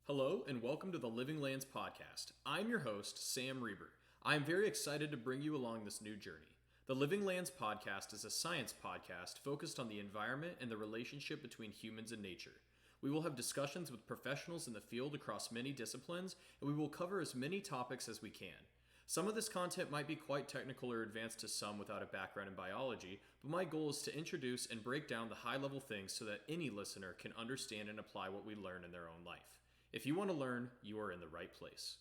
Hello and welcome to the Living Lands Podcast. I'm your host, Sam Reber. I am very excited to bring you along this new journey. The Living Lands Podcast is a science podcast focused on the environment and the relationship between humans and nature. We will have discussions with professionals in the field across many disciplines, and we will cover as many topics as we can. Some of this content might be quite technical or advanced to some without a background in biology, but my goal is to introduce and break down the high-level things so that any listener can understand and apply what we learn in their own life. If you want to learn, you are in the right place.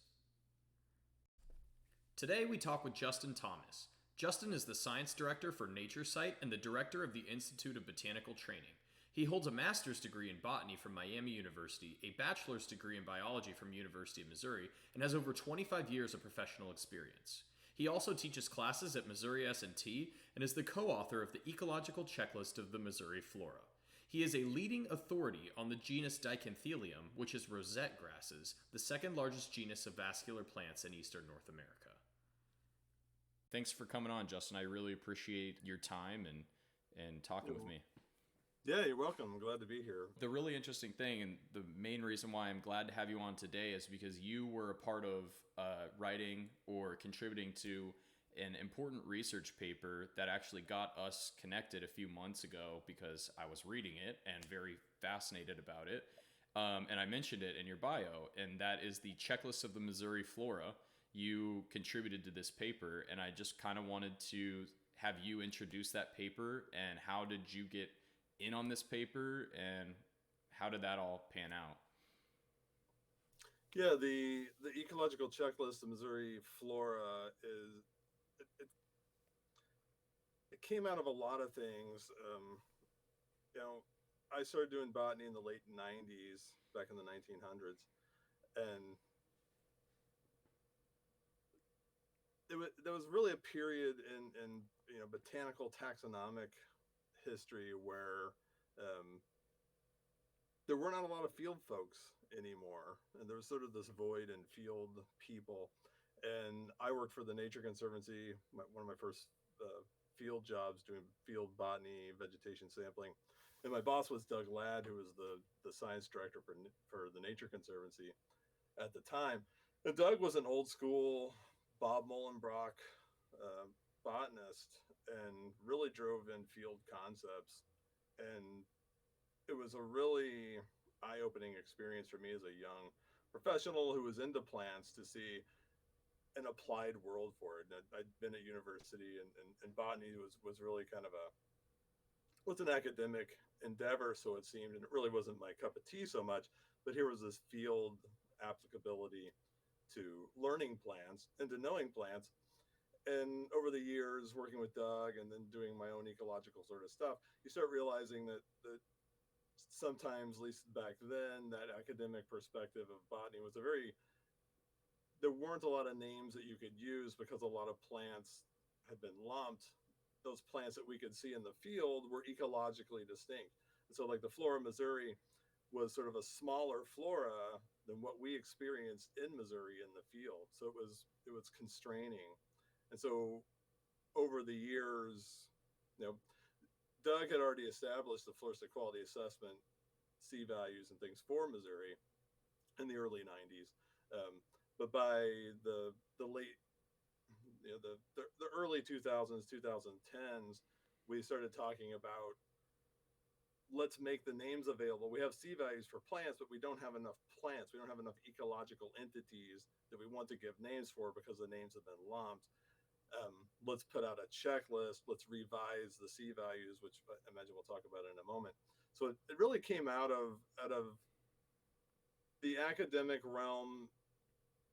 Today we talk with Justin Thomas. Justin is the Science Director for Nature Site and the Director of the Institute of Botanical Training. He holds a master's degree in botany from Miami University, a bachelor's degree in biology from University of Missouri, and has over 25 years of professional experience. He also teaches classes at Missouri S&T and is the co-author of the Ecological Checklist of the Missouri Flora. He is a leading authority on the genus Dicanthelium, which is rosette grasses, the second largest genus of vascular plants in eastern North America. Thanks for coming on, Justin. I really appreciate your time and talking with me. Yeah, you're welcome. I'm glad to be here. The really interesting thing, and the main reason why I'm glad to have you on today, is because you were a part of writing or contributing to an important research paper that actually got us connected a few months ago because I was reading it and very fascinated about it. And I mentioned it in your bio, and that is the checklist of the Missouri Flora. You contributed to this paper, and I just kind of wanted to have you introduce that paper, and how did you get in on this paper, and how did that all pan out? Yeah, the ecological checklist of Missouri Flora is it came out of a lot of things. You know, I started doing botany in the late '90s, back in the 1900s, and there was really a period in botanical taxonomic history where um, there were not a lot of field folks anymore, and there was sort of this void in field people. And I worked for the Nature Conservancy, one of my first field jobs, doing field botany, vegetation sampling. And my boss was Doug Ladd, who was the science director for the Nature Conservancy at the time. And Doug was an old school Bob Mullenbrock uh, botanist, and really drove in field concepts. And it was a really eye-opening experience for me as a young professional who was into plants to see an applied world for it. And I'd been at university, and botany was really kind of was an academic endeavor, so it seemed, and it really wasn't my cup of tea so much. But here was this field applicability to learning plants and to knowing plants. And over the years, working with Doug and then doing my own ecological sort of stuff, you start realizing that sometimes, at least back then, that academic perspective of botany was there weren't a lot of names that you could use because a lot of plants had been lumped. Those plants that we could see in the field were ecologically distinct. And so, like, the Flora Missouri was sort of a smaller flora than what we experienced in Missouri in the field. So it was constraining. And so over the years, you know, Doug had already established the Floristic Quality Assessment C values and things for Missouri in the early '90s, but by the late, the early 2000s, 2010s, we started talking about, let's make the names available. We have C values for plants, but we don't have enough plants. We don't have enough ecological entities that we want to give names for because the names have been lumped. Let's put out a checklist. Let's revise the C values, which I imagine we'll talk about in a moment. So it really came out of the academic realm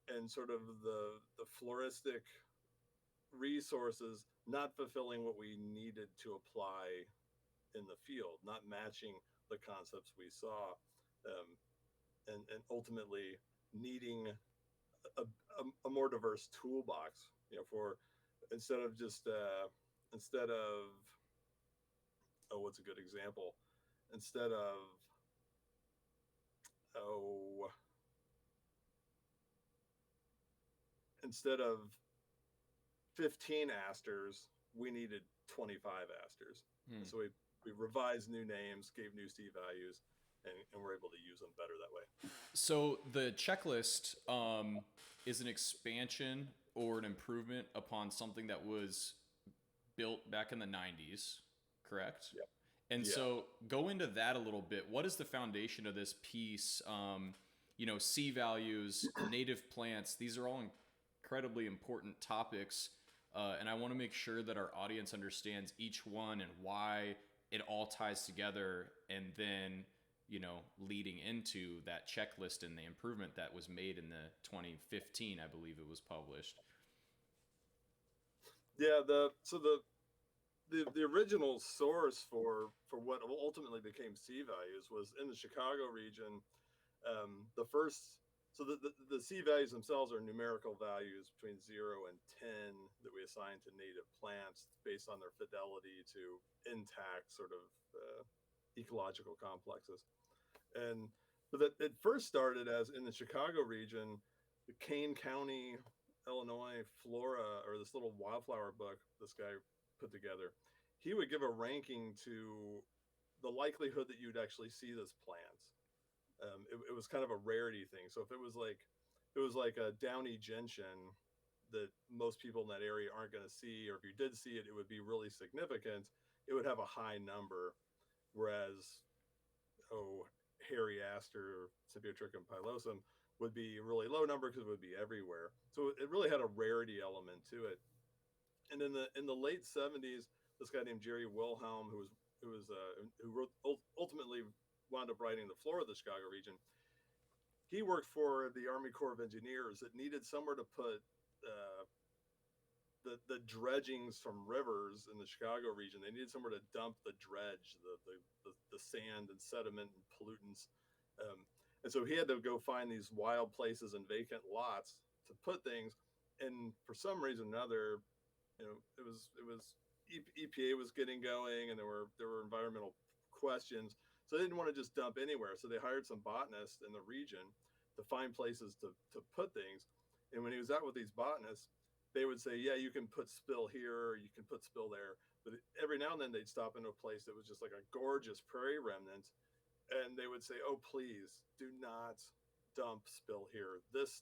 and sort of the floristic resources not fulfilling what we needed to apply in the field, not matching the concepts we saw, and ultimately needing a more diverse toolbox, for instead of instead of what's a good example? Instead of oh instead of 15 asters, we needed 25 asters. So we revised new names, gave new C values, and we're able to use them better that way. So the checklist is an expansion or an improvement upon something that was built back in the 90s, correct? Yep. And Yeah. so go into that a little bit. What is the foundation of this piece? C values, native plants, these are all incredibly important topics. And I want to make sure that our audience understands each one and why it all ties together. And then, leading into that checklist and the improvement that was made in the 2015, I believe it was published. Yeah. The original source for what ultimately became C values was in the Chicago region. The first, so the C values themselves are numerical values between 0 and 10 that we assign to native plants based on their fidelity to intact sort of ecological complexes. And but it first started as in the Chicago region, the Kane County, Illinois Flora, or this little wildflower book this guy put together. He would give a ranking to the likelihood that you'd actually see this plant. It was kind of a rarity thing. So if it was like a downy gentian that most people in that area aren't going to see, or if you did see it, it would be really significant. It would have a high number, whereas hairy aster, Symbiotrichum pilosum, would be a really low number because it would be everywhere. So it really had a rarity element to it. And in the late '70s, this guy named Jerry Wilhelm, who wrote, ultimately wound up writing the Flora of the Chicago region. He worked for the Army Corps of Engineers that needed somewhere to put uh, the dredgings from rivers in the Chicago region. They needed somewhere to dump the dredge, the sand and sediment and pollutants. And so he had to go find these wild places and vacant lots to put things. And for some reason or another, it was EPA was getting going, and there were environmental questions, so they didn't want to just dump anywhere. So they hired some botanists in the region to find places to put things. And when he was out with these botanists, they would say, "Yeah, you can put spill here, or you can put spill there." But every now and then they'd stop into a place that was just like a gorgeous prairie remnant, and they would say, "Oh, please do not dump spill here. This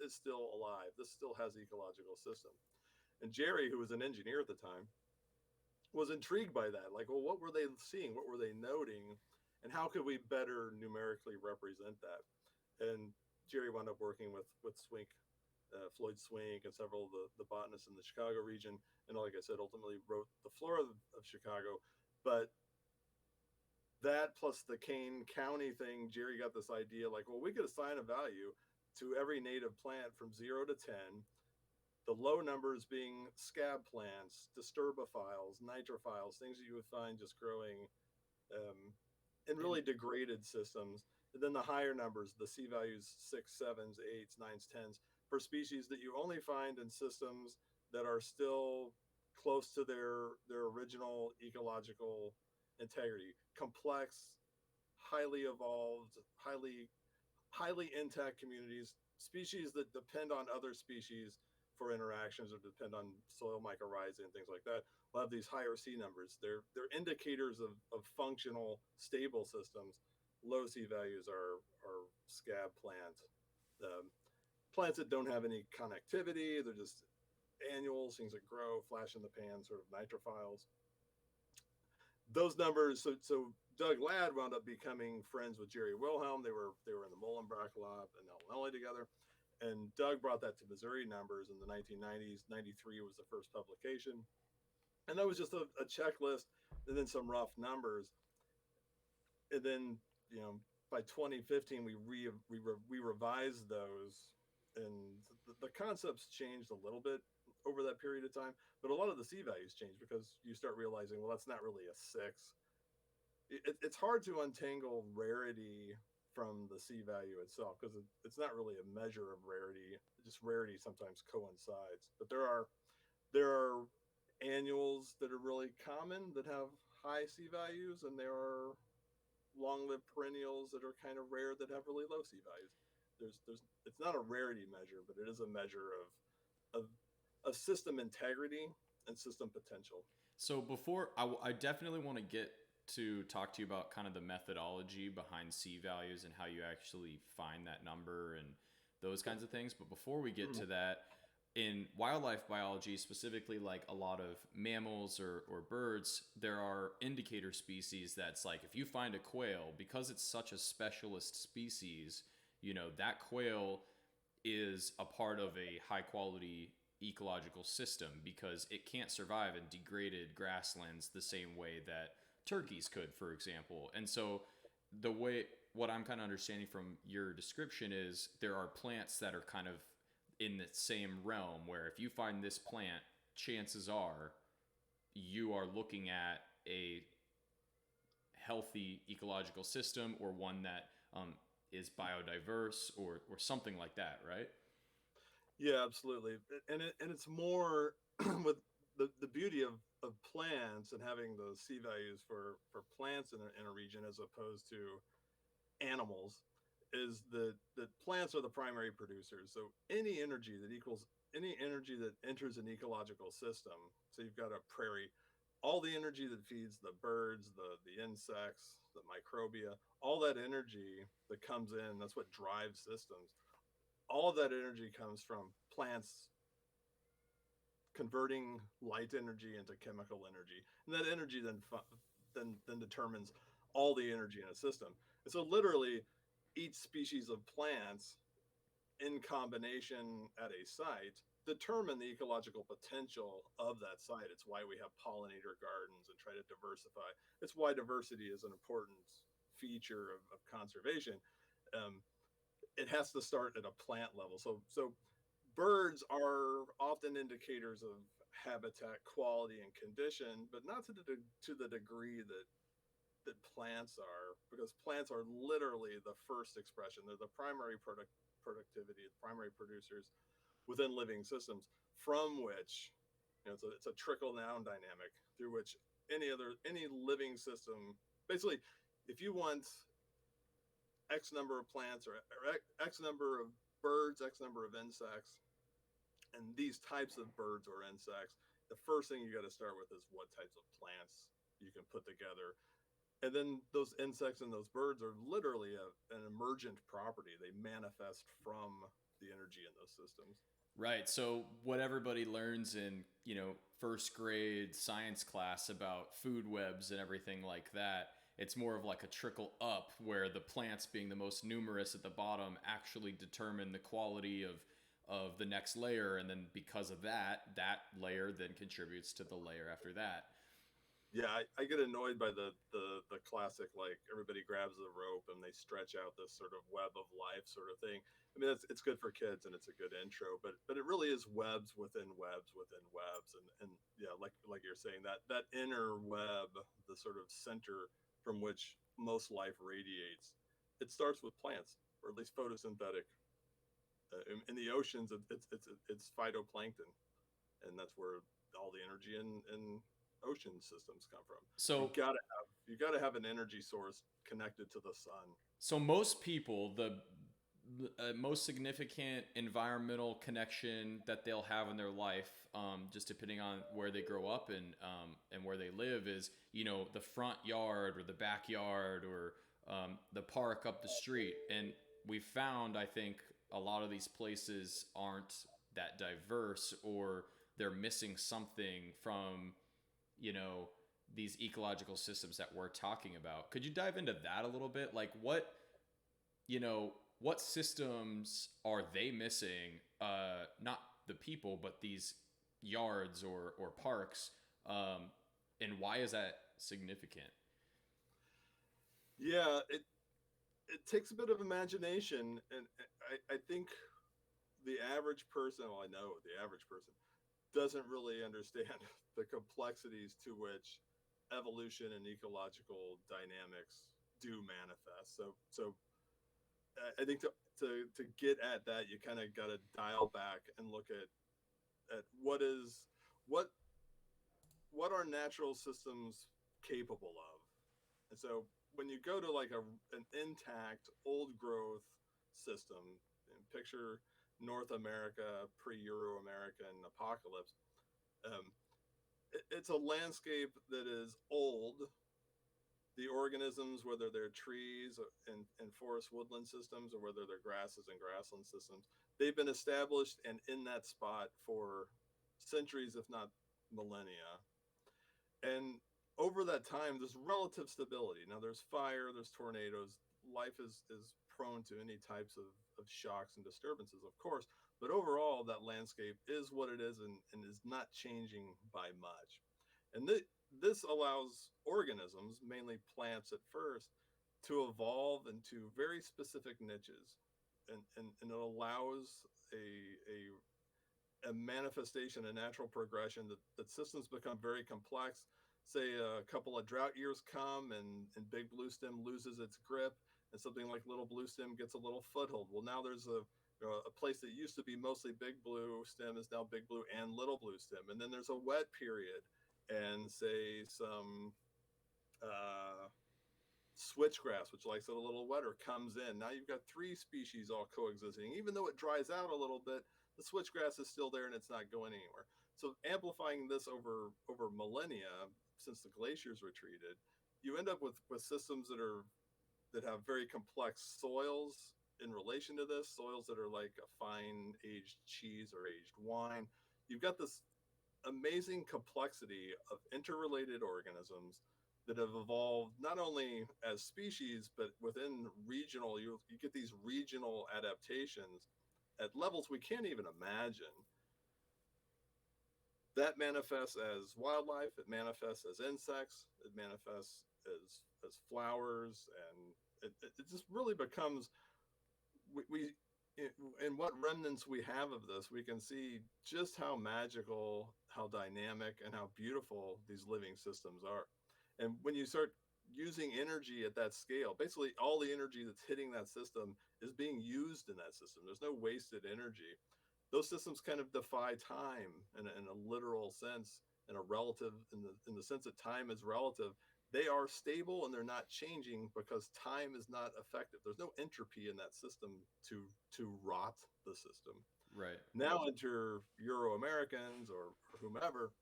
is still alive. This still has ecological system." And Jerry, who was an engineer at the time, was intrigued by that. Like, well, what were they seeing? What were they noting? And how could we better numerically represent that? And Jerry wound up working with Swink, Floyd Swink, and several of the botanists in the Chicago region. And like I said, ultimately wrote the Flora of Chicago. But that plus the Kane County thing, Jerry got this idea like, well, we could assign a value to every native plant from 0 to 10, the low numbers being scab plants, disturbophiles, nitrophiles, things that you would find just growing in And really degraded systems. And then the higher numbers, the C values 6, 7s, 8s, 9s, 10s, for species that you only find in systems that are still close to their original ecological integrity. Complex, highly evolved, highly intact communities, species that depend on other species for interactions or depend on soil mycorrhizae and things like that will have these higher C numbers. They're indicators of functional, stable systems. Low C values are scab plants that don't have any connectivity. They're just annuals, things that grow, flash in the pan, sort of nitrophiles. Those numbers. So Doug Ladd wound up becoming friends with Jerry Wilhelm. They were in the Molenbeek lab in Illinois together, and Doug brought that to Missouri numbers in the 1990s. 93 was the first publication, and that was just a checklist and then some rough numbers. And then by 2015 we revised those, and the concepts changed a little bit over that period of time, but a lot of the C values changed because you start realizing, well, that's not really a 6. It's hard to untangle rarity from the C value itself because it's not really a measure of rarity. Just rarity sometimes coincides, but there are annuals that are really common that have high C values, and there are long-lived perennials that are kind of rare that have really low C values. There's It's not a rarity measure, but it is a measure of system integrity and system potential. so before I definitely want to get to talk to you about kind of the methodology behind C values and how you actually find that number and those kinds of things. But before we get to that, in wildlife biology, specifically like a lot of mammals or birds, there are indicator species that's like if you find a quail, because it's such a specialist species, that quail is a part of a high quality ecological system because it can't survive in degraded grasslands the same way that turkeys could, for example. And so the way what I'm kind of understanding from your description is there are plants that are kind of in the same realm where if you find this plant, chances are you are looking at a healthy ecological system or one that is biodiverse or something like that, right? Yeah, absolutely. And it's more with the beauty of plants and having those C values for plants in a region as opposed to animals is that plants are the primary producers. So any energy that enters an ecological system. So you've got a prairie, all the energy that feeds the birds, the insects, the microbia, all that energy that comes in, that's what drives systems. All of that energy comes from plants converting light energy into chemical energy, and that energy then determines all the energy in a system. And so, literally, each species of plants in combination at a site determine the ecological potential of that site. It's why we have pollinator gardens and try to diversify. It's why diversity is an important feature of conservation. Um, it has to start at a plant level. So birds are often indicators of habitat quality and condition, but not to the degree that plants are, because plants are literally the first expression. They're the primary productivity, the primary producers within living systems, from which it's a trickle down dynamic through which any living system basically, if you want X number of plants or X number of birds, X number of insects, and these types of birds or insects, the first thing you got to start with is what types of plants you can put together. And then those insects and those birds are literally an emergent property. They manifest from the energy in those systems. Right. So what everybody learns in, first grade science class about food webs and everything like that, it's more of like a trickle up where the plants being the most numerous at the bottom actually determine the quality of the next layer, and then because of that layer then contributes to the layer after that. Yeah, I get annoyed by the classic, like, everybody grabs the rope and they stretch out this sort of web of life sort of thing. I mean, it's good for kids and it's a good intro, but it really is webs within webs within webs, and yeah, like you're saying, that inner web, the sort of center from which most life radiates, it starts with plants, or at least photosynthetic. In the oceans, it's phytoplankton, and that's where all the energy in ocean systems come from. So You gotta have an energy source connected to the sun. so most people, the most significant environmental connection that they'll have in their life, just depending on where they grow up and where they live, is the front yard or the backyard or the park up the street. And we found, I think, a lot of these places aren't that diverse, or they're missing something from you know these ecological systems that we're talking about. Could you dive into that a little bit? Like what systems are they missing? Not the people, but these yards or parks, and why is that significant? Yeah, it takes a bit of imagination, and I think the average person, well, I know the average person doesn't really understand the complexities to which evolution and ecological dynamics do manifest. I think to get at that, you kind of got to dial back and look at what what are natural systems capable of. And so when you go to like an intact old growth system, and picture North America pre-Euro American apocalypse, it's a landscape that is old, the organisms, whether they're trees and forest woodland systems or whether they're grasses and grassland systems, they've been established and in that spot for centuries, if not millennia. And over that time, there's relative stability. Now, there's fire, there's tornadoes. Life is prone to any types of shocks and disturbances, of course. But overall, that landscape is what it is and is not changing by much. And this allows organisms, mainly plants at first, to evolve into very specific niches. And it allows a manifestation, a natural progression that systems become very complex. Say a couple of drought years come and big blue stem loses its grip and something like little blue stem gets a little foothold. Well, now there's a place that used to be mostly big blue stem is now big blue and little blue stem. And then there's a wet period and say some uh, switchgrass, which likes it a little wetter, comes in. Now you've got three species all coexisting. Even though it dries out a little bit, the switchgrass is still there and it's not going anywhere. So amplifying this over millennia, since the glaciers retreated, you end up with systems that have very complex soils in relation to this, soils that are like a fine aged cheese or aged wine. You've got this amazing complexity of interrelated organisms that have evolved not only as species but within regional, you get these regional adaptations at levels we can't even imagine. That manifests as wildlife, it manifests as insects, it manifests as flowers, and it just really becomes we in what remnants we have of this, we can see just how magical, how dynamic, and how beautiful these living systems are. And when you start using energy at that scale, basically all the energy that's hitting that system is being used in that system. There's no wasted energy. Those systems kind of defy time in a literal sense, in a relative, in the sense that time is relative. They are stable and they're not changing because time is not effective. There's no entropy in that system to rot the system. Right. Now enter Euro Americans or whomever,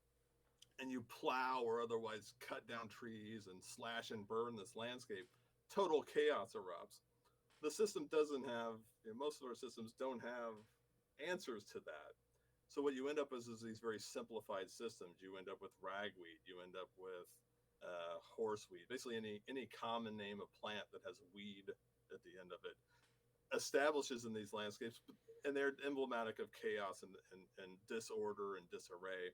and you plow or otherwise cut down trees and slash and burn this landscape. Total chaos erupts. The system doesn't have, most of our systems don't have answers to that. So what you end up is these very simplified systems. You end up with ragweed. You end up with horseweed. Basically, any common name of plant that has weed at the end of it establishes in these landscapes, and they're emblematic of chaos and disorder and disarray.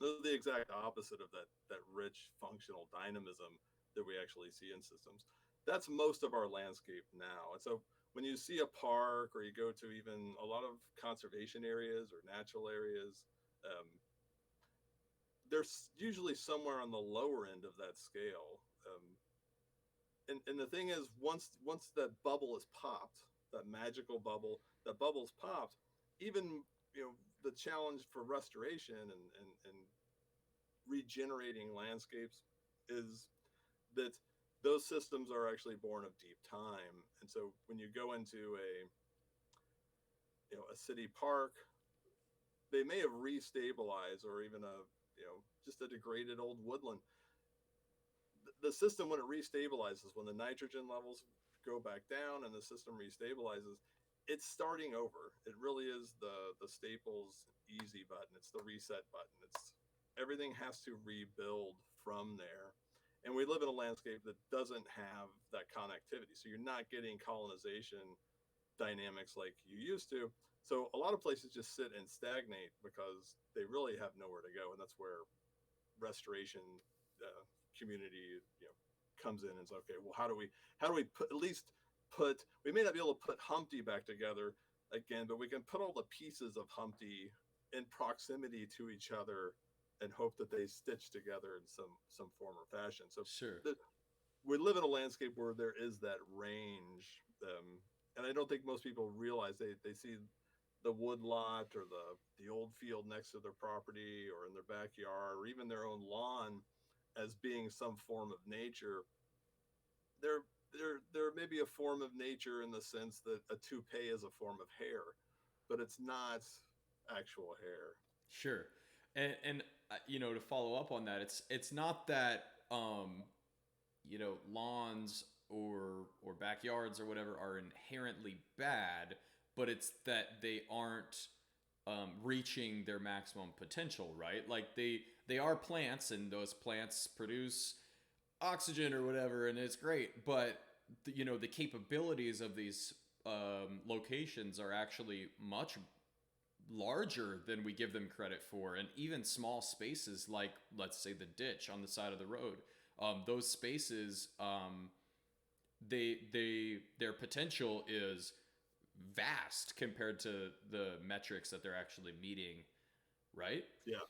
They're the exact opposite of that rich functional dynamism that we actually see in systems. That's most of our landscape now. And so when you see a park or you go to even a lot of conservation areas or natural areas, um, they're usually somewhere on the lower end of that scale. And the thing is, once that bubble is popped, that magical bubble, that bubble's popped, even the challenge for restoration and regenerating landscapes is that those systems are actually born of deep time. And so when you go into a city park, they may have restabilized, or even just a degraded old woodland. The system, when it restabilizes, when the nitrogen levels go back down and the system restabilizes, it's starting over. It really is the Staples easy button. It's the reset button. It's everything has to rebuild from there. And we live in a landscape that doesn't have that connectivity. So you're not getting colonization dynamics like you used to. So a lot of places just sit and stagnate because they really have nowhere to go. And that's where restoration community comes in and says, okay, well, how do we put, at least put, we may not be able to put Humpty back together again, but we can put all the pieces of Humpty in proximity to each other and hope that they stitch together in some form or fashion. So Sure. we live in a landscape where there is that range, and I don't think most people realize they see the wood lot or the old field next to their property or in their backyard or even their own lawn as being some form of nature. There may be a form of nature in the sense that a toupee is a form of hair, but it's not actual hair. Sure. And to follow up on that, it's not that lawns or backyards or whatever are inherently bad, but it's that they aren't reaching their maximum potential, right? Like they are plants, and those plants produce oxygen or whatever, and it's great. But the capabilities of these locations are actually much larger than we give them credit for, and even small spaces like, let's say, the ditch on the side of the road. Those spaces, their potential is vast compared to the metrics that they're actually meeting, right? Yeah,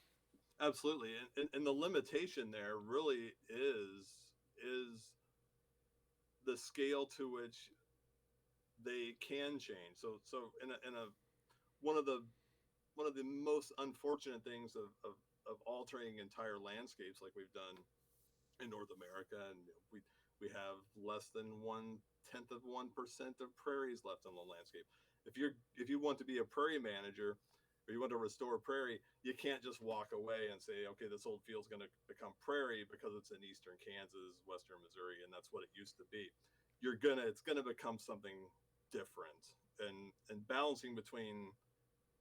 absolutely. And the limitation there really is the scale to which they can change. So in a one of the one of the most unfortunate things of altering entire landscapes like we've done in North America, and we have less than 1/10 of 1% of prairies left on the landscape. If you want to be a prairie manager, or you want to restore prairie, you can't just walk away and say, okay, this old field's going to become prairie because it's in eastern Kansas, western Missouri, and that's what it used to be. It's gonna become something different, and balancing between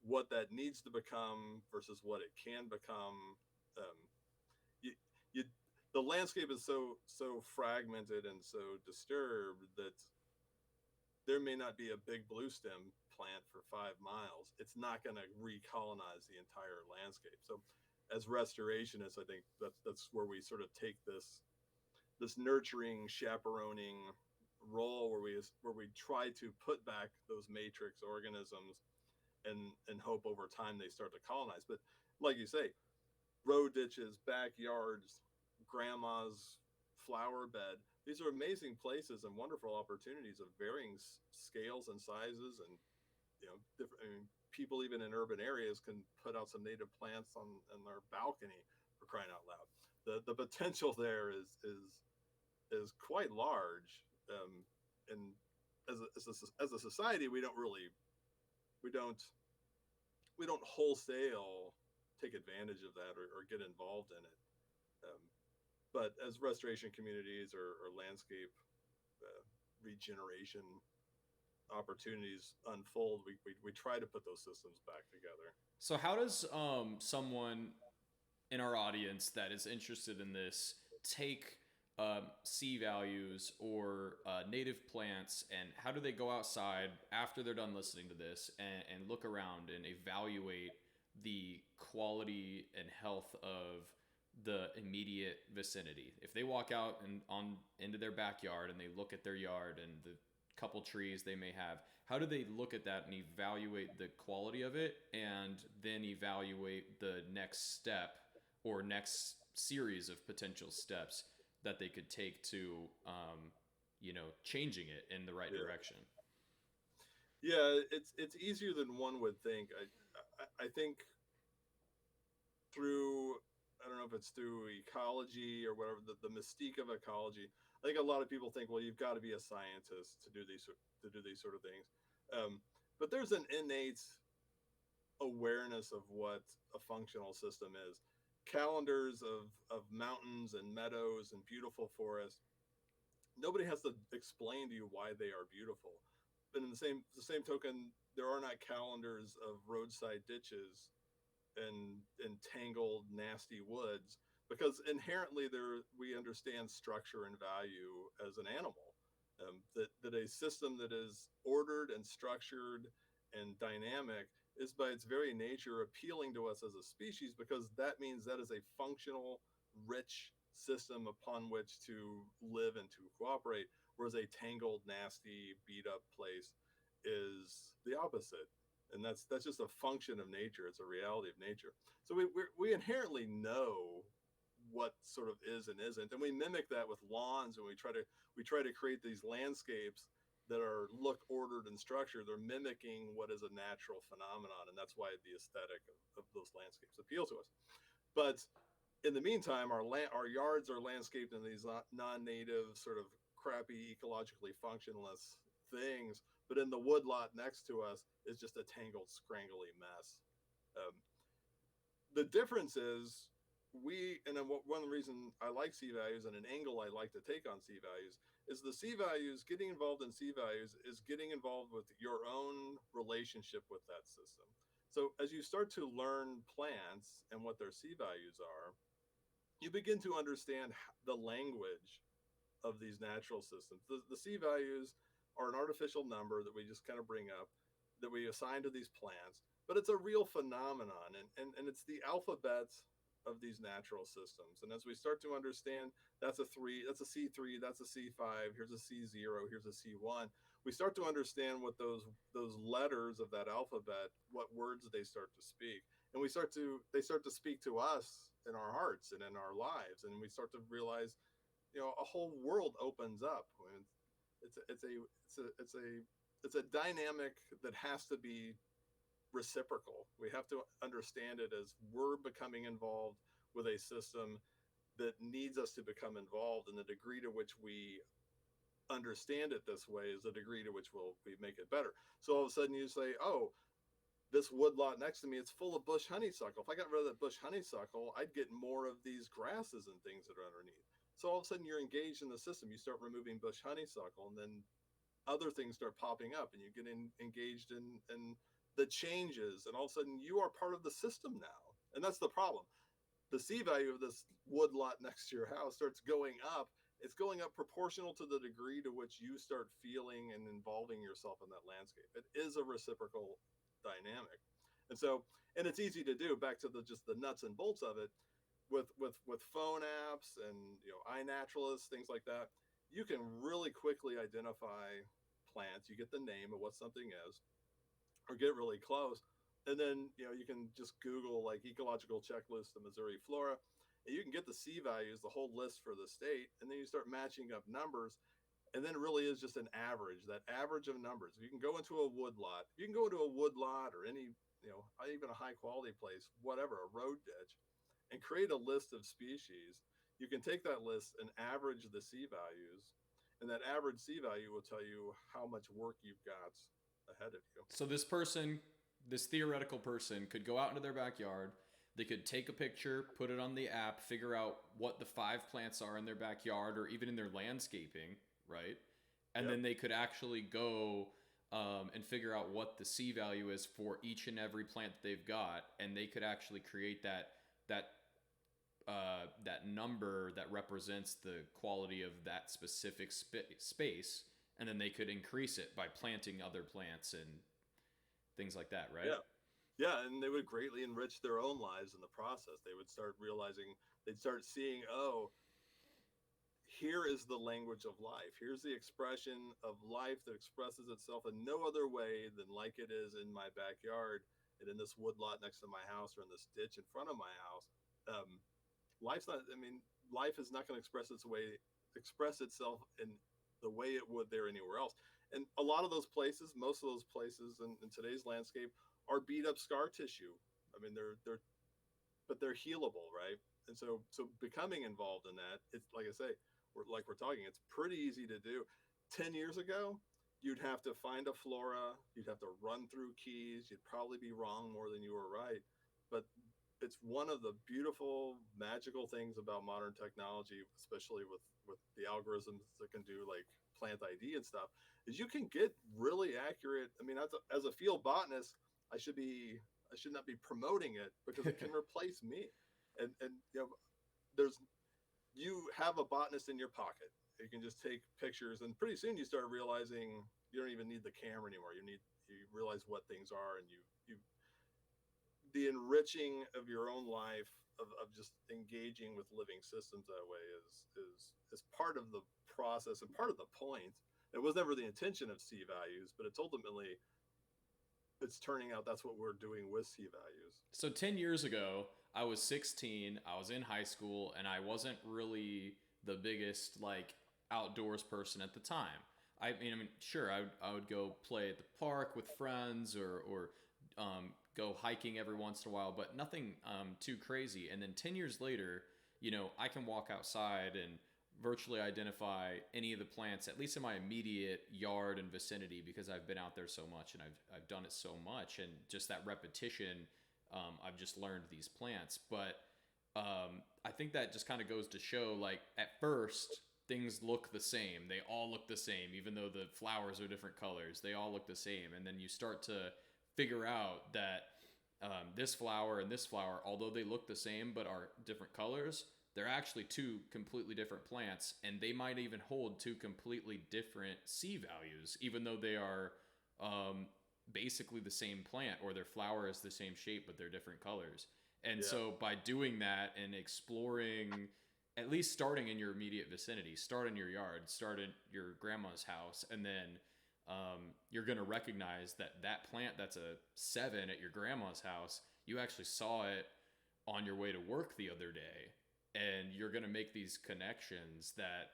what that needs to become versus what it can become. Um, you, you, the landscape is so fragmented and so disturbed that there may not be a big blue stem plant for 5 miles. It's not going to recolonize the entire landscape. So, as restorationists, I think that's where we sort of take this nurturing, chaperoning role, where we try to put back those matrix organisms and hope over time they start to colonize. But like you say, road ditches, backyards, grandma's flower bed. These are amazing places and wonderful opportunities of varying scales and sizes, and different. I mean, people even in urban areas can put out some native plants on their balcony, for crying out loud. The potential there is quite large, and as a society, we don't we don't wholesale take advantage of that, or get involved in it. Um, but as restoration communities, or landscape regeneration opportunities unfold, we try to put those systems back together. So how does someone in our audience that is interested in this take C values or native plants, and how do they go outside after they're done listening to this and look around and evaluate the quality and health of the immediate vicinity? If they walk out and on into their backyard and they look at their yard and the couple trees they may have, how do they look at that and evaluate the quality of it, and then evaluate the next step or next series of potential steps that they could take to changing it in the right Yeah, direction? yeah, it's easier than one would think. I think through, I don't know if it's through ecology or whatever, the mystique of ecology. I think a lot of people think, well, you've got to be a scientist to do these sort of things. But there's an innate awareness of what a functional system is. Calendars of mountains and meadows and beautiful forests. Nobody has to explain to you why they are beautiful. But in the same token, there are not calendars of roadside ditches and tangled, nasty woods, because inherently there we understand structure and value as an animal. That a system that is ordered and structured and dynamic is by its very nature appealing to us as a species, because that means that is a functional, rich system upon which to live and to cooperate. Whereas a tangled, nasty, beat up place is the opposite, and that's just a function of nature. It's a reality of nature. So we inherently know what sort of is and isn't, and we mimic that with lawns, and we try to create these landscapes that are look ordered and structured. They're mimicking what is a natural phenomenon, and that's why the aesthetic of those landscapes appeal to us. But in the meantime, our yards are landscaped in these non-native, sort of crappy, ecologically functionless things. But in the woodlot next to us is just a tangled, scrangly mess. Um, the difference is and then one of the reasons I like C values and an angle I like to take on C values is the C values, getting involved in C values is getting involved with your own relationship with that system. So as you start to learn plants and what their C values are, you begin to understand the language of these natural systems. The C values are an artificial number that we just kind of bring up, that we assign to these plants, but it's a real phenomenon, and it's the alphabets of these natural systems. And as we start to understand, that's a three, that's a C3, that's a C5, here's a C0, here's a C1. We start to understand what those letters of that alphabet, what words they start to speak, and they start to speak to us in our hearts and in our lives, and we start to realize, a whole world opens up. It's a dynamic that has to be reciprocal. We have to understand it as we're becoming involved with a system that needs us to become involved, and the degree to which we understand it this way is the degree to which we make it better. So all of a sudden you say, oh, this woodlot next to me, it's full of bush honeysuckle. If I got rid of that bush honeysuckle, I'd get more of these grasses and things that are underneath. So all of a sudden you're engaged in the system. You start removing bush honeysuckle, and then other things start popping up, and you get engaged in the changes, and all of a sudden you are part of the system now. And that's the problem. The C value of this woodlot next to your house starts going up. It's going up proportional to the degree to which you start feeling and involving yourself in that landscape. It is a reciprocal dynamic. And it's easy to do, back to just the nuts and bolts of it, with phone apps and iNaturalist, things like that. You can really quickly identify plants. You get the name of what something is, or get really close, and then you can just Google like ecological checklist of Missouri Flora, and you can get the C values, the whole list for the state, and then you start matching up numbers, and then it really is just an average, that average of numbers. You can go into a woodlot, or any, even a high quality place, whatever, a road ditch, and create a list of species. You can take that list and average the C values, and that average C value will tell you how much work you've got ahead of you. So this theoretical person could go out into their backyard. They could take a picture, put it on the app, figure out what the 5 plants are in their backyard or even in their landscaping, right? And Yep. then they could actually go and figure out what the C value is for each and every plant that they've got, and they could actually create that number that represents the quality of that specific space, and then they could increase it by planting other plants and things like that, right? Yeah. Yeah, and they would greatly enrich their own lives in the process. They would start realizing, they'd start seeing, oh, here is the language of life. Here's the expression of life that expresses itself in no other way than like it is in my backyard and in this woodlot next to my house, or in this ditch in front of my house. Life is not going to express itself in the way it would there anywhere else. And a lot of those places, most of those places in today's landscape, are beat up scar tissue. I mean, but they're healable, right? And so becoming involved in that, it's like I say, we're talking, it's pretty easy to do. 10 years ago, you'd have to find a flora, you'd have to run through keys, you'd probably be wrong more than you were right. But it's one of the beautiful, magical things about modern technology, especially with the algorithms that can do like plant ID and stuff, is you can get really accurate. I mean, as a field botanist, I should not be promoting it, because it can replace me. And you have a botanist in your pocket. You can just take pictures, and pretty soon you start realizing you don't even need the camera anymore. You realize what things are, and you the enriching of your own life, of just engaging with living systems that way is part of the process and part of the point. It was never the intention of C values, but it's turning out that's what we're doing with C values. So 10 years ago, I was 16, I was in high school, and I wasn't really the biggest like outdoors person at the time. I mean, sure, I would go play at the park with friends, or go hiking every once in a while, but nothing too crazy. And then 10 years later, I can walk outside and virtually identify any of the plants, at least in my immediate yard and vicinity, because I've been out there so much and I've done it so much, and just that repetition, I've just learned these plants. But I think that just kind of goes to show, like, at first things look the same. They all look the same, even though the flowers are different colors. They all look the same, and then you start to figure out that this flower and this flower, although they look the same but are different colors, they're actually two completely different plants, and they might even hold two completely different C values, even though they are um, basically the same plant, or their flower is the same shape but they're different colors. And Yeah. so by doing that and exploring, at least starting in your immediate vicinity, start in your yard, start in your grandma's house, and then you're going to recognize that that plant that's a 7 at your grandma's house, you actually saw it on your way to work the other day. And you're going to make these connections that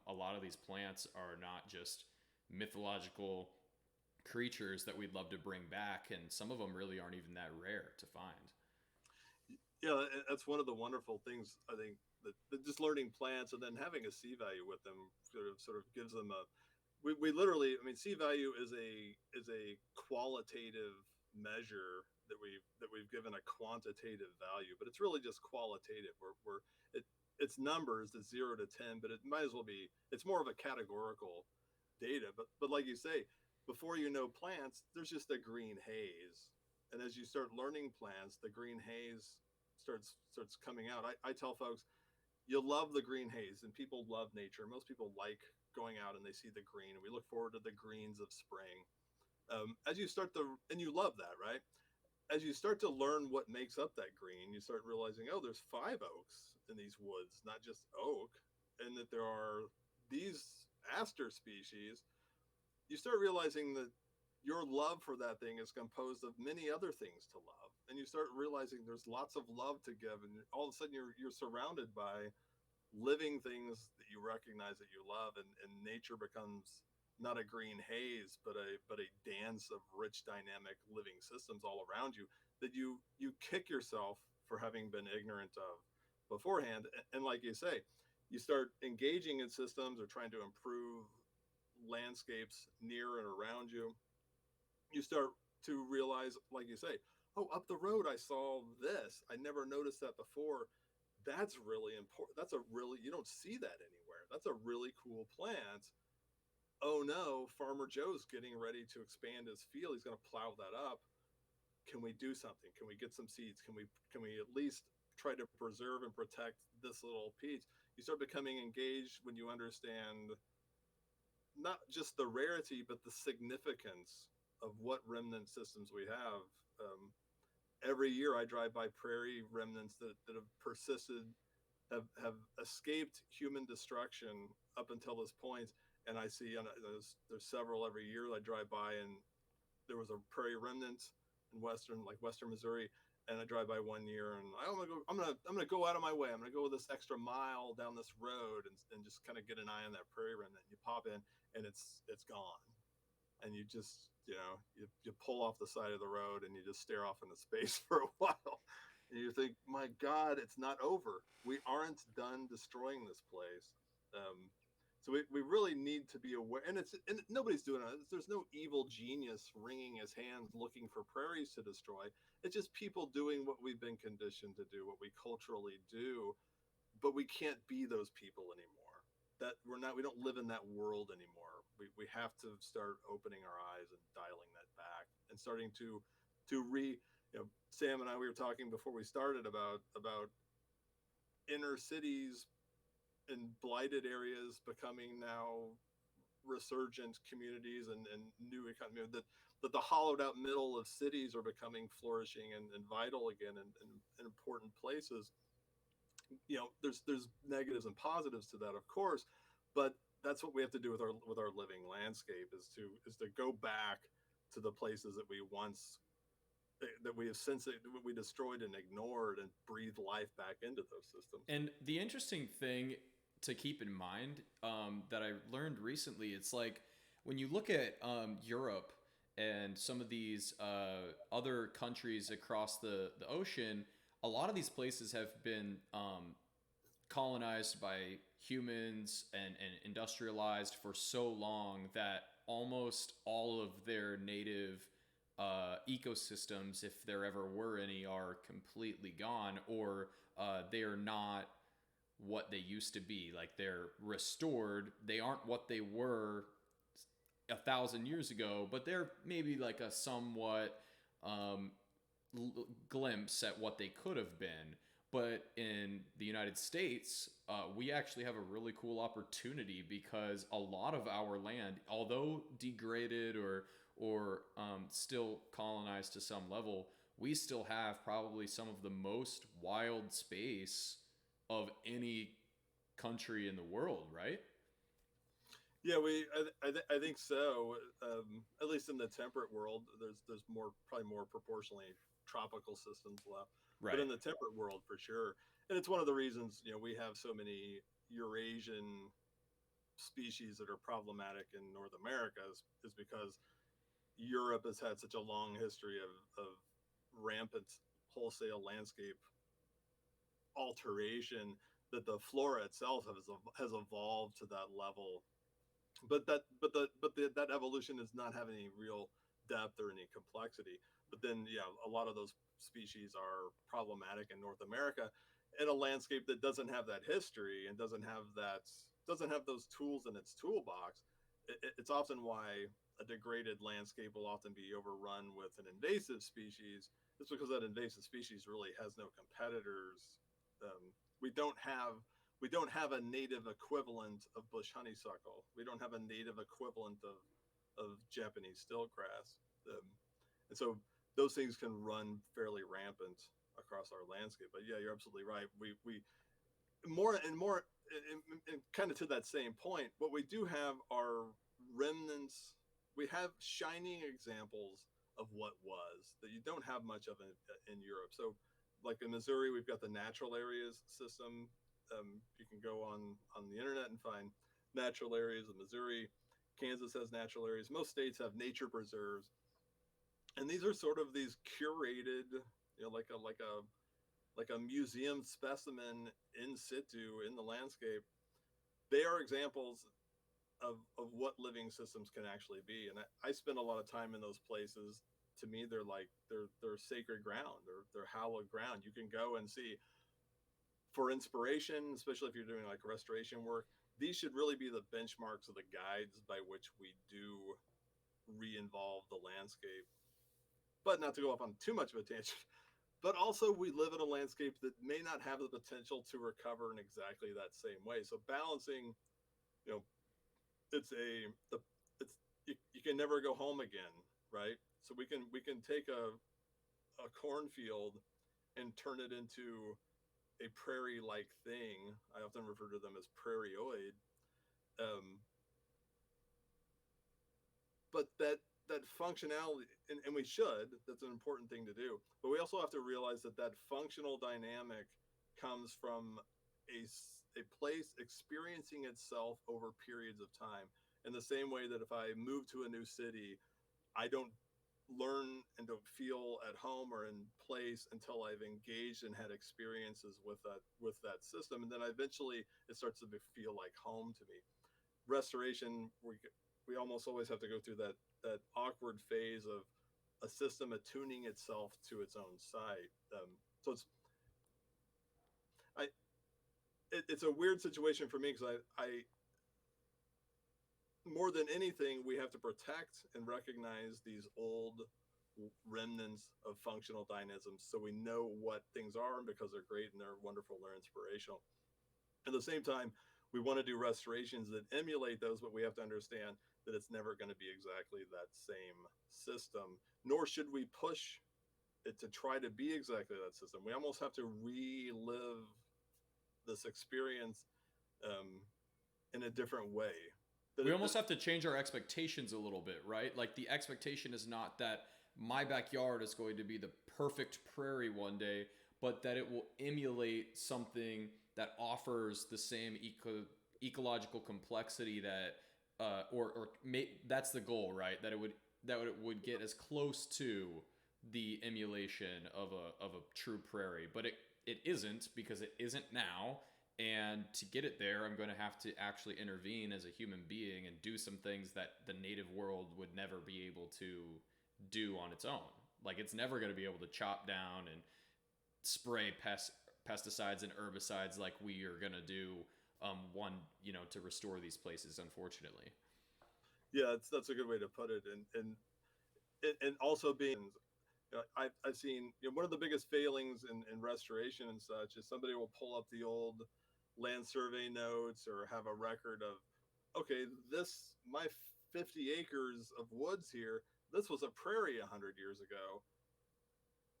a lot of these plants are not just mythological creatures that we'd love to bring back, and some of them really aren't even that rare to find. Yeah, that's one of the wonderful things I think, that just learning plants and then having a C value with them sort of gives them a. We literally, I mean, C value is a qualitative measure that we've given a quantitative value, but it's really just qualitative. It's numbers, it's 0 to 10, but it might as well be. It's more of a categorical data. But like you say, before you know plants, there's just a green haze, and as you start learning plants, the green haze starts coming out. I tell folks, you'll love the green haze, and people love nature. Most people like going out and they see the green, and we look forward to the greens of spring. As you start to, and you love that, right? As you start to learn what makes up that green, you start realizing, oh, there's 5 oaks in these woods, not just oak, and that there are these aster species. You start realizing that your love for that thing is composed of many other things to love, and you start realizing there's lots of love to give, and all of a sudden you're surrounded by living things that you recognize that you love, and nature becomes not a green haze, but a dance of rich dynamic living systems all around you that you kick yourself for having been ignorant of beforehand. And like you say, you start engaging in systems or trying to improve landscapes near and around you. You start to realize, like you say, oh, up the road I saw this, I never noticed that before. That's really important. That's a really, you don't see that anywhere. That's a really cool plant. Oh no, Farmer Joe's getting ready to expand his field. He's going to plow that up. Can we do something? Can we get some seeds? Can we at least try to preserve and protect this little piece? You start becoming engaged when you understand not just the rarity, but the significance of what remnant systems we have. Every year I drive by prairie remnants that have persisted, have escaped human destruction up until this point. And I see, and there's several every year I drive by, and there was a prairie remnant in western Missouri, and I drive by one year, and I'm gonna go out of my way. I'm gonna go this extra mile down this road, and just kind of get an eye on that prairie remnant. You pop in, and it's gone, and you just, you pull off the side of the road, and you just stare off into space for a while, and you think, my God, it's not over. We aren't done destroying this place. So we really need to be aware, and nobody's doing it. There's no evil genius wringing his hands looking for prairies to destroy. It's just people doing what we've been conditioned to do, what we culturally do, but we can't be those people anymore. That we don't live in that world anymore. We have to start opening our eyes and dialing that back, and starting to Sam and I, we were talking before we started about inner cities and blighted areas becoming now resurgent communities, and new economy, that the hollowed out middle of cities are becoming flourishing and vital again, and important places. There's negatives and positives to that, of course, but that's what we have to do with our living landscape, is to go back to the places that we once, that we have since, that we destroyed and ignored, and breathe life back into those systems. And the interesting thing to keep in mind, that I learned recently, it's like when you look at Europe and some of these other countries across the ocean, a lot of these places have been colonized by humans and industrialized for so long that almost all of their native ecosystems, if there ever were any, are completely gone, or they are not what they used to be. Like they're restored. They aren't what they were 1,000 years ago, but they're maybe like a somewhat um, glimpse at what they could have been. But in the United States, we actually have a really cool opportunity because a lot of our land, although degraded or still colonized to some level, we still have probably some of the most wild space of any country in the world, right? Yeah, I think so. At least in the temperate world, there's more, probably more proportionally tropical systems left, but Right. in the temperate world for sure. And it's one of the reasons, we have so many Eurasian species that are problematic in North America is because Europe has had such a long history of rampant wholesale landscape alteration that the flora itself has evolved to that level. That evolution is not having any real depth or any complexity. But then, yeah, a lot of those species are problematic in North America, in a landscape that doesn't have that history and doesn't have those tools in its toolbox. It's often why a degraded landscape will often be overrun with an invasive species. It's because that invasive species really has no competitors. We don't have we don't have a native equivalent of bush honeysuckle. We don't have a native equivalent of Japanese stiltgrass. And so those things can run fairly rampant across our landscape. But yeah, you're absolutely right. We more and more, and kind of to that same point, what we do have are remnants. We have shining examples of what was that you don't have much of in Europe. So, like in Missouri, we've got the natural areas system. You can go on the internet and find natural areas of Missouri. Kansas has natural areas. Most states have nature preserves, and these are sort of these curated, like a museum specimen in situ in the landscape. They are examples of what living systems can actually be. And I spend a lot of time in those places. To me, they're sacred ground. They're hallowed ground. You can go and see for inspiration, especially if you're doing like restoration work. These should really be the benchmarks of the guides by which we do re-involve the landscape. But not to go off on too much of a tangent, but also we live in a landscape that may not have the potential to recover in exactly that same way. So balancing, you know, it's a the it's you can never go home again, right? So we can take a cornfield and turn it into a prairie like thing. I often refer to them as prairieoid. Um, but that functionality, and we should, that's an important thing to do, but we also have to realize that functional dynamic comes from a place experiencing itself over periods of time, in the same way that if I move to a new city, I don't learn and don't feel at home or in place until I've engaged and had experiences with that system, and then eventually it starts to feel like home to me. Restoration, we almost always have to go through that awkward phase of a system attuning itself to its own site. So I it's a weird situation for me because I more than anything we have to protect and recognize these old remnants of functional dynamisms so we know what things are, and because they're great and they're wonderful and they're inspirational. At the same time, we want to do restorations that emulate those, but we have to understand that it's never going to be exactly that same system, nor should we push it to try to be exactly that system. We almost have to relive this experience um, in a different way. We almost have to change our expectations a little bit, right? Like the expectation is not that my backyard is going to be the perfect prairie one day, but that it will emulate something that offers the same ecological complexity that, that's the goal, right? That it would get as close to the emulation of a true prairie, but it isn't, because it isn't now. And to get it there, I'm going to have to actually intervene as a human being and do some things that the native world would never be able to do on its own. Like it's never going to be able to chop down and spray pesticides and herbicides like we are going to do one, to restore these places, unfortunately. Yeah, that's a good way to put it. And also being, I've seen, one of the biggest failings in restoration and such is somebody will pull up the old land survey notes or have a record of, okay, this my 50 acres of woods here, this was a prairie 100 years ago.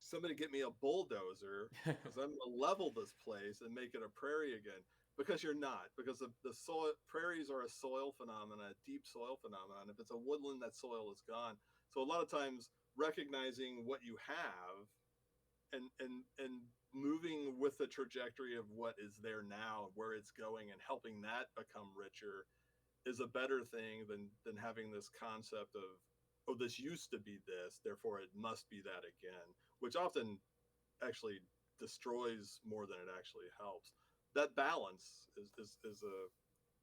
Somebody get me a bulldozer because I'm going to level this place and make it a prairie again. Because you're not, because the soil prairies are a soil phenomenon, a deep soil phenomenon. If it's a woodland, that soil is gone. So a lot of times recognizing what you have and moving with the trajectory of what is there now, where it's going, and helping that become richer is a better thing than having this concept of, oh, this used to be this, therefore it must be that again, which often actually destroys more than it actually helps. That balance is a,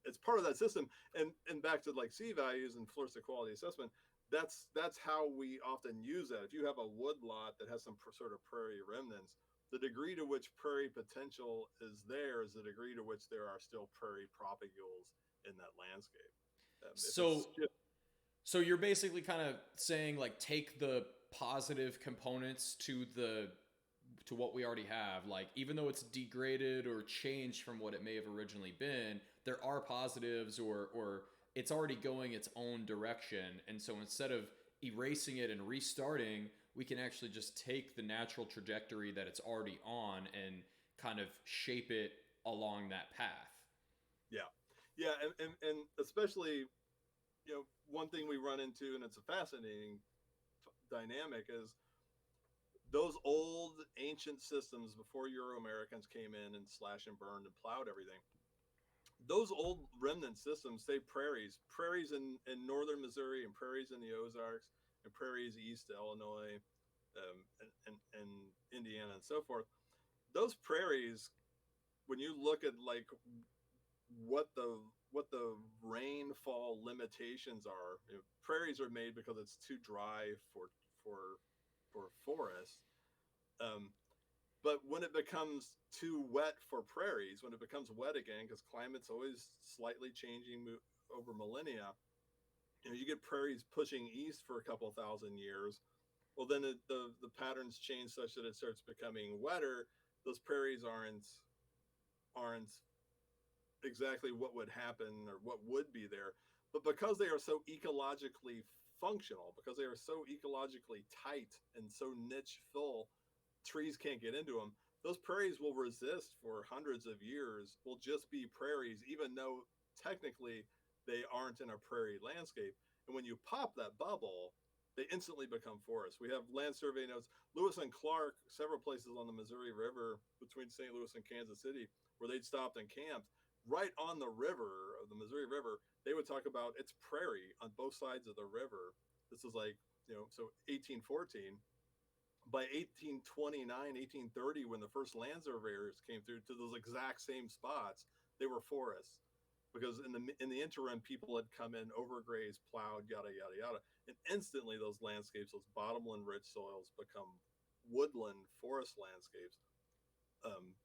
it's part of that system. And back to like C values and floristic quality assessment, that's how we often use that. If you have a wood lot that has some sort of prairie remnants, the degree to which prairie potential is there is the degree to which there are still prairie propagules in that landscape. If So it's just, so you're basically kind of saying like take the positive components to what we already have. Like even though it's degraded or changed from what it may have originally been, there are positives or it's already going its own direction. And so instead of erasing it and restarting, we can actually just take the natural trajectory that it's already on and kind of shape it along that path. yeah, yeah, and especially, one thing we run into, and it's a fascinating dynamic, is those old ancient systems before Euro Americans came in and slashed and burned and plowed everything. Those old remnant systems, say prairies in northern Missouri and prairies in the Ozarks and prairies east of Illinois, and Indiana and so forth. Those prairies, when you look at like what the what the rainfall limitations are, prairies are made because it's too dry for forests. Um, but when it becomes too wet for prairies, when it becomes wet again, because climate's always slightly changing over millennia, you get prairies pushing east for a couple thousand years. Well, then the patterns change such that it starts becoming wetter. Those prairies aren't exactly what would happen or what would be there. But because they are so ecologically functional, because they are so ecologically tight and so niche full, trees can't get into them. Those prairies will resist for hundreds of years, will just be prairies, even though technically they aren't in a prairie landscape. And when you pop that bubble, they instantly become forests. We have land survey notes. Lewis and Clark, several places on the Missouri River between St. Louis and Kansas City, where they'd stopped and camped right on the river of the Missouri River. They would talk about it's prairie on both sides of the river. This is like, so 1814. By 1829, 1830, when the first land surveyors came through to those exact same spots, they were forests because in the interim, people had come in, overgrazed, plowed, yada yada yada, and instantly those landscapes, those bottomland rich soils, become woodland forest landscapes,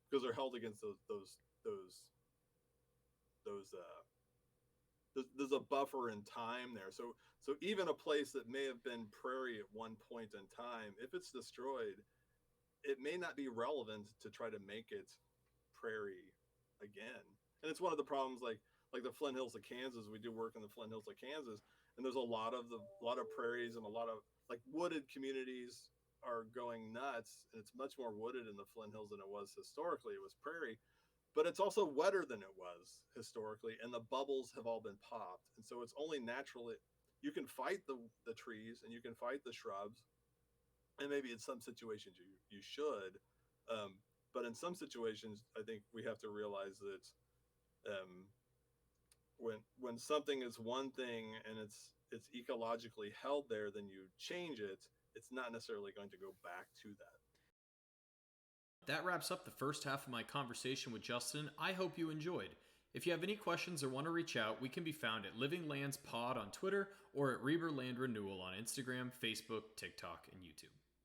because they're held against those there's a buffer in time there. So even a place that may have been prairie at one point in time, if it's destroyed, it may not be relevant to try to make it prairie again. And it's one of the problems, like the Flint Hills of Kansas. We do work in the Flint Hills of Kansas, and there's a lot of prairies and a lot of like wooded communities are going nuts, and it's much more wooded in the Flint Hills than it was historically. It was prairie, but it's also wetter than it was historically, and the bubbles have all been popped, and so it's only natural that you can fight the trees and you can fight the shrubs, and maybe in some situations you should, but in some situations I think we have to realize that, um, when something is one thing and it's ecologically held there, then you change it, it's not necessarily going to go back to that. That wraps up the first half of my conversation with Justin. I hope you enjoyed. If you have any questions or want to reach out, we can be found at Living Lands Pod on Twitter or at Reber Land Renewal on Instagram, Facebook, TikTok, and YouTube.